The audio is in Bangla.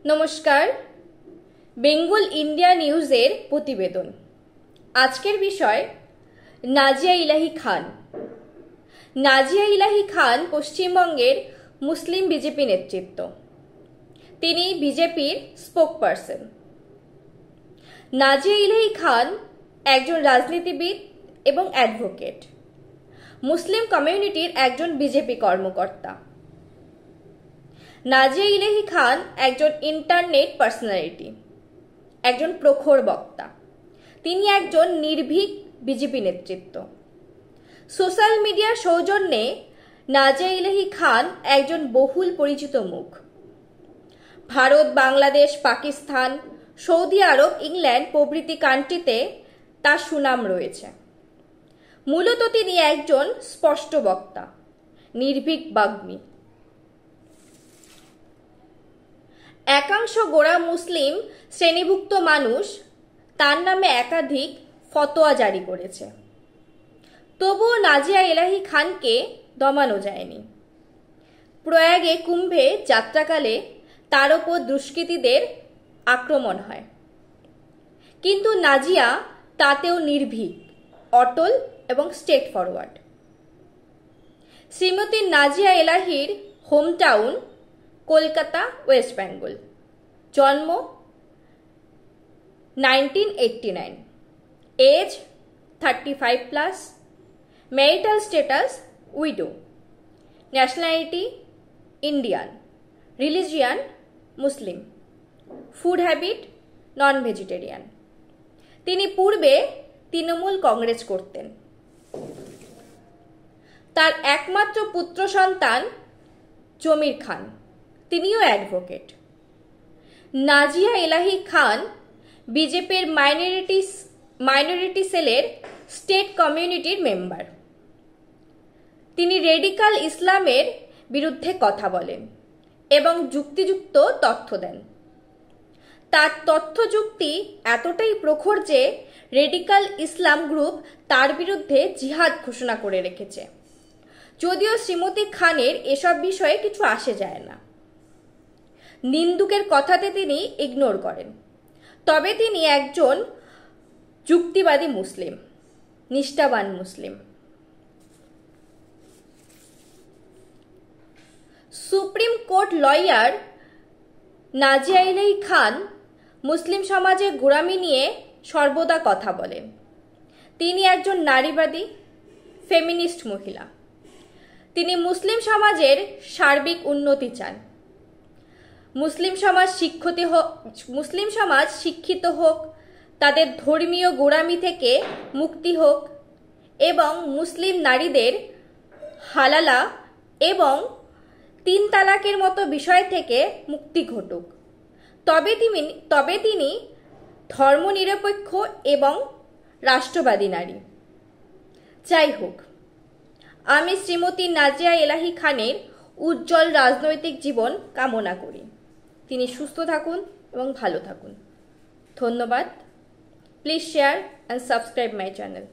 নমস্কার, বেঙ্গল ইন্ডিয়া নিউজের প্রতিবেদন। আজকের বিষয় নাজিয়া ইলাহি খান। নাজিয়া ইলাহি খান পশ্চিমবঙ্গের মুসলিম বিজেপি নেতৃত্ব। তিনি বিজেপির স্পোকপারসন। নাজিয়া ইলাহি খান একজন রাজনীতিবিদ এবং অ্যাডভোকেট, মুসলিম কমিউনিটির একজন বিজেপি কর্মকর্তা। নাজিয়া ইলাহি খান একজন ইন্টারনেট পার্সোনালিটি, একজন প্রখর বক্তা। তিনি একজন নির্ভীক বিজেপি নেতৃত্ব। সোশ্যাল মিডিয়ার সৌজন্যে নাজিয়া ইলাহি খান একজন বহুল পরিচিত মুখ। ভারত, বাংলাদেশ, পাকিস্তান, সৌদি আরব, ইংল্যান্ড প্রভৃতি কান্ট্রিতে তার সুনাম রয়েছে। মূলত তিনি একজন স্পষ্ট বক্তা, নির্ভীক বাগ্মী। একাংশ গোঁড়া মুসলিম শ্রেণীভুক্ত মানুষ তার নামে একাধিক ফতোয়া জারি করেছে, তবুও নাজিয়া ইলাহি খানকে দমানো যায়নি। প্রয়াগে কুম্ভে যাত্রাকালে তার ওপর দুষ্কৃতীদের আক্রমণ হয়, কিন্তু নাজিয়া তাতেও নির্ভীক, অটল এবং স্ট্রেট ফরওয়ার্ড। শ্রীমতী নাজিয়া ইলাহির হোমটাউন কলকাতা, ওয়েস্ট বেঙ্গল। জন্ম 1989, age 35+, marital status widow, nationality Indian, religion Muslim, food habit non vegetarian. তিনি পূর্বে তৃণমূল কংগ্রেস করতেন। তার একমাত্র পুত্র সন্তান জমির খান, তিনিও অ্যাডভোকেট। নাজিয়া ইলাহি খান বিজেপির মাইনরিটি সেলের স্টেট কমিউনিটির মেম্বার। তিনি রেডিকাল ইসলামের বিরুদ্ধে কথা বলেন এবং যুক্তিযুক্ত তথ্য দেন। তার তথ্য যুক্তি এতটাই প্রখর যে রেডিকাল ইসলাম গ্রুপ তার বিরুদ্ধে জিহাদ ঘোষণা করে রেখেছে, যদিও শ্রীমতী খানের এসব বিষয়ে কিছু আসে যায় না। নিন্দুকের কথাতে তিনি ইগনোর করেন। তবে তিনি একজন যুক্তিবাদী মুসলিম, নিষ্ঠাবান মুসলিম। সুপ্রিম কোর্ট লয়ার নাজিয়া ইলাহি খান মুসলিম সমাজে গোঁড়ামি নিয়ে সর্বদা কথা বলেন। তিনি একজন নারীবাদী, ফেমিনিস্ট মহিলা। তিনি মুসলিম সমাজের সার্বিক উন্নতি চান। মুসলিম সমাজ শিক্ষিত হোক, তাদের ধর্মীয় গোঁড়ামি থেকে মুক্তি হোক এবং মুসলিম নারীদের হালালা এবং 3 তালাকের মতো বিষয় থেকে মুক্তি ঘটুক। তবে তিনি ধর্মনিরপেক্ষ এবং রাষ্ট্রবাদী নারী। যাই হোক, আমি শ্রীমতী নাজিয়া ইলাহি খানের উজ্জ্বল রাজনৈতিক জীবন কামনা করি। তিনি সুস্থ থাকুন এবং ভালো থাকুন। ধন্যবাদ। Please share and subscribe my channel.